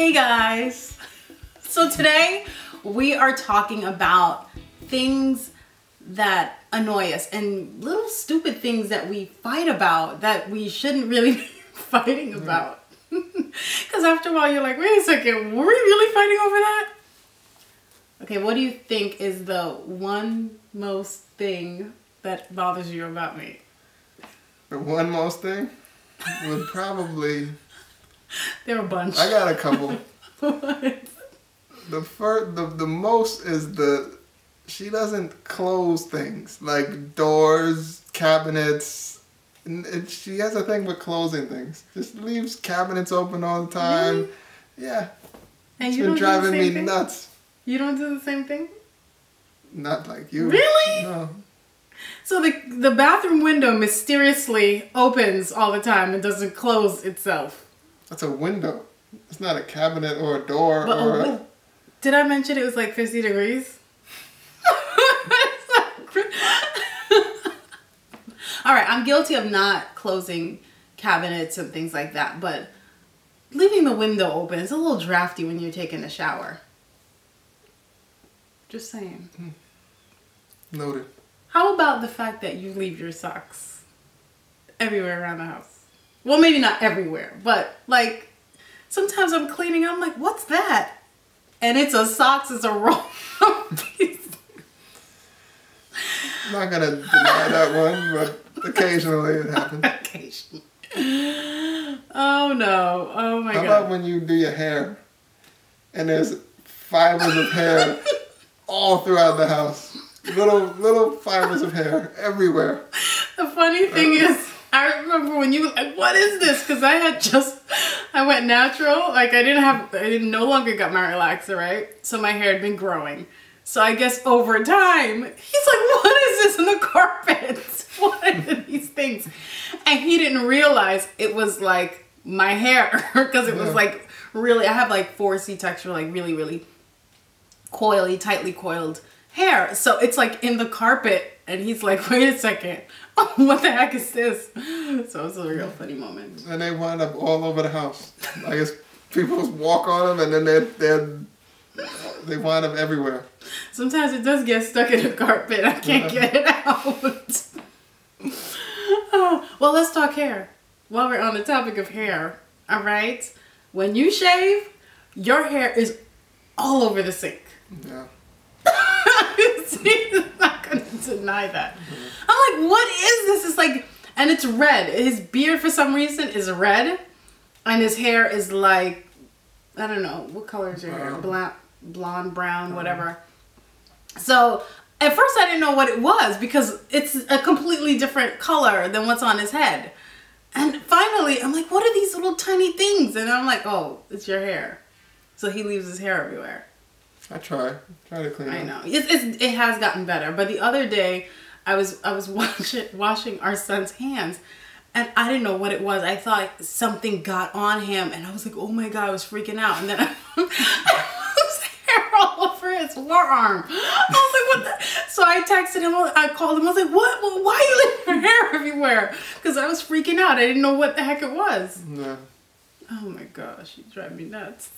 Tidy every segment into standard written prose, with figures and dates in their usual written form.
Hey guys! So today we are talking about things that annoy us and little stupid things that we fight about that we shouldn't really be fighting about. Because after a while you're like, wait a second, were we really fighting over that? Okay, what do you think is the one most thing that bothers you about me? The one most thing would probably... There are a bunch. I got a couple. What? The most is she doesn't close things like doors, cabinets. She has a thing with closing things. Just leaves cabinets open all the time. Really? Yeah. And It's you been don't do the driving same me thing? nuts. You don't do the same thing? Not like you. Really? No. So the bathroom window mysteriously opens all the time and doesn't close itself. That's a window. It's not a cabinet or a door but did I mention it was like 50 degrees? Alright, I'm guilty of not closing cabinets and things like that, but leaving the window open, it's a little drafty when you're taking a shower. Just saying. Noted. How about the fact that you leave your socks everywhere around the house? Well, maybe not everywhere, but like sometimes I'm cleaning, I'm like, what's that? And it's a socks, it's a roll piece. I'm not gonna deny that one, but occasionally it happens. Occasionally. Oh no. Oh my God. How about when you do your hair and there's fibers of hair all throughout the house? Little fibers of hair everywhere. The funny thing is, I remember when you were like, what is this? Because I went natural. Like I no longer got my relaxer, right? So my hair had been growing. So I guess over time, he's like, what is this in the carpet? What are these things? And he didn't realize it was like my hair. Because it was like really, I have like 4C texture, like really, really coily, tightly coiled hair. So it's like in the carpet. And he's like, wait a second. What the heck is this? So it's a real funny moment. And they wind up all over the house. I guess people walk on them and then they wind up everywhere. Sometimes it does get stuck in the carpet. I can't get it out. Oh, well, let's talk hair. While we're on the topic of hair, all right? When you shave, your hair is all over the sink. Yeah. See, I'm not going to deny that. I'm like, what is this? It's like, and it's red. His beard, for some reason, is red. And his hair is like, I don't know, what color is your hair? Blonde, brown, whatever. So, at first I didn't know what it was because it's a completely different color than what's on his head. And finally, I'm like, what are these little tiny things? And I'm like, oh, it's your hair. So he leaves his hair everywhere. I try to clean it. I know. It has gotten better. But the other day, I was washing our son's hands, and I didn't know what it was. I thought something got on him, and I was like, oh my God, I was freaking out. And then I was hair all over his forearm. I was like, what the? So I texted him, I called him, I was like, what? Why are you leaving your hair everywhere? Because I was freaking out. I didn't know what the heck it was. No. Oh my gosh, you drive me nuts.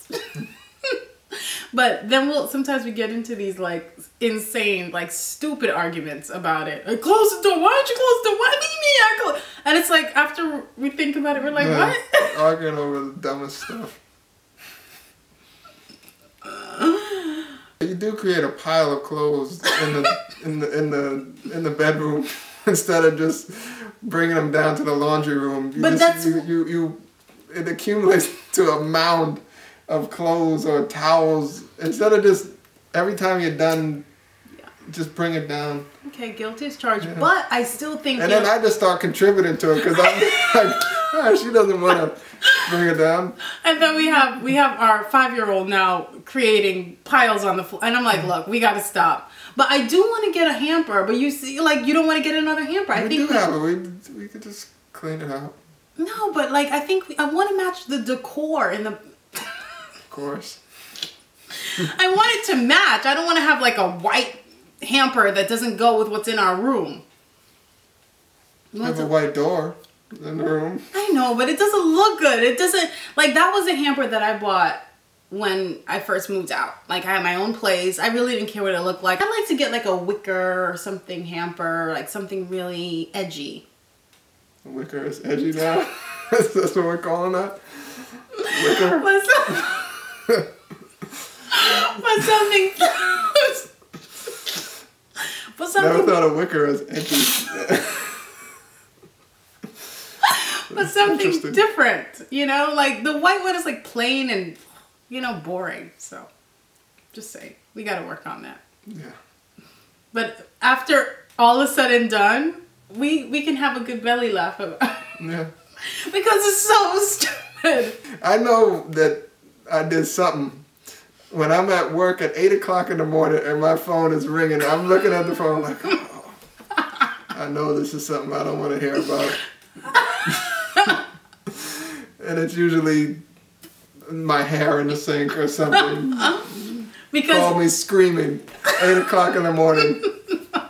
But then sometimes we get into these like insane, like stupid arguments about it. Like, close the door. Why don't you close the door? What do you mean I close? And it's like after we think about it, we're like, what? Arguing over the dumbest stuff. You do create a pile of clothes in the bedroom instead of just bringing them down to the laundry room. It accumulates to a mound of clothes or towels instead of just every time you're done, just bring it down. Okay, guilty as charged, but I still think. And then I just start contributing to it because I'm like, oh, she doesn't want to bring it down. And then we have our 5-year-old now creating piles on the floor, and I'm like, look, we got to stop. But I do want to get a hamper, but you see, like, you don't want to get another hamper. I think we have it. We could just clean it out. No, but like I think I want to match the decor in the. Of course. I want it to match. I don't want to have like a white hamper that doesn't go with what's in our room. You have a white door in the room. I know, but it doesn't look good. It doesn't, like that was a hamper that I bought when I first moved out. Like I had my own place. I really didn't care what it looked like. I like to get like a wicker or something hamper, like something really edgy. A wicker is edgy now? That's what we're calling that? Wicker? But something never thought of wicker as edgy. But something different, you know? Like the white one is like plain and, you know, boring. So just say we got to work on that. Yeah. But after all is said and done, we can have a good belly laugh about it. Yeah. Because it's so stupid. I know that I did something. When I'm at work at 8 o'clock in the morning and my phone is ringing, I'm looking at the phone like, oh, I know this is something I don't want to hear about. And it's usually my hair in the sink or something. Because call me screaming 8 o'clock in the morning,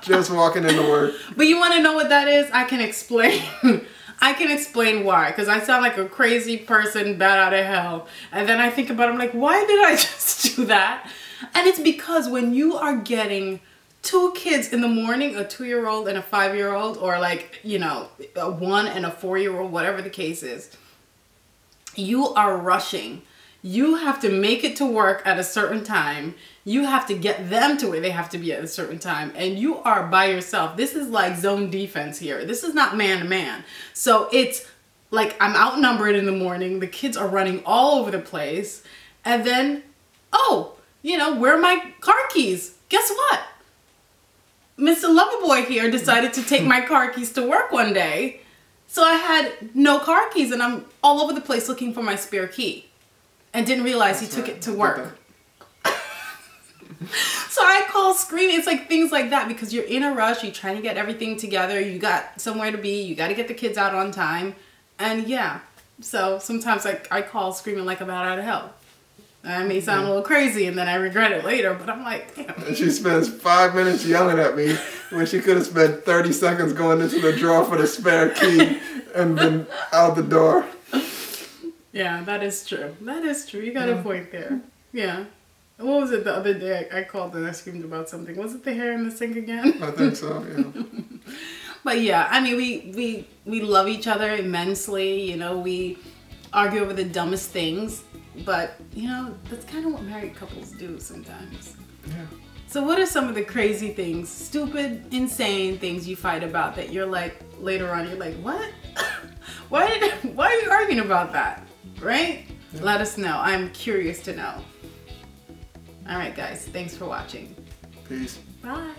just walking into work. But you want to know what that is? I can explain. I can explain why, because I sound like a crazy person, bat out of hell. And then I think about it, I'm like, why did I just do that? And it's because when you are getting 2 kids in the morning, a 2-year-old and a 5-year-old, or like, you know, a 1 and a 4-year-old, whatever the case is, you are rushing. You have to make it to work at a certain time. You have to get them to where they have to be at a certain time. And you are by yourself. This is like zone defense here. This is not man to man. So it's like I'm outnumbered in the morning. The kids are running all over the place. And then, oh, you know, where are my car keys? Guess what? Mr. Loverboy here decided to take my car keys to work one day. So I had no car keys and I'm all over the place looking for my spare key. And didn't realize he took it to work. So I call screaming. It's like things like that because you're in a rush. You're trying to get everything together. You got somewhere to be. You got to get the kids out on time. And yeah, so sometimes I call screaming like a bat out of hell. I may sound a little crazy and then I regret it later, but I'm like, damn. And she spends 5 minutes yelling at me when she could have spent 30 seconds going into the drawer for the spare key and been out the door. Yeah, that is true. That is true. You got a point there. Yeah. What was it the other day? I called and I screamed about something. Was it the hair in the sink again? I think so, yeah. But yeah, I mean, we love each other immensely. You know, we argue over the dumbest things. But, you know, that's kind of what married couples do sometimes. Yeah. So what are some of the crazy things, stupid, insane things you fight about that you're like, later on, you're like, what? Why are you arguing about that? Right? Yeah. Let us know. I'm curious to know. All right, guys. Thanks for watching. Peace. Bye.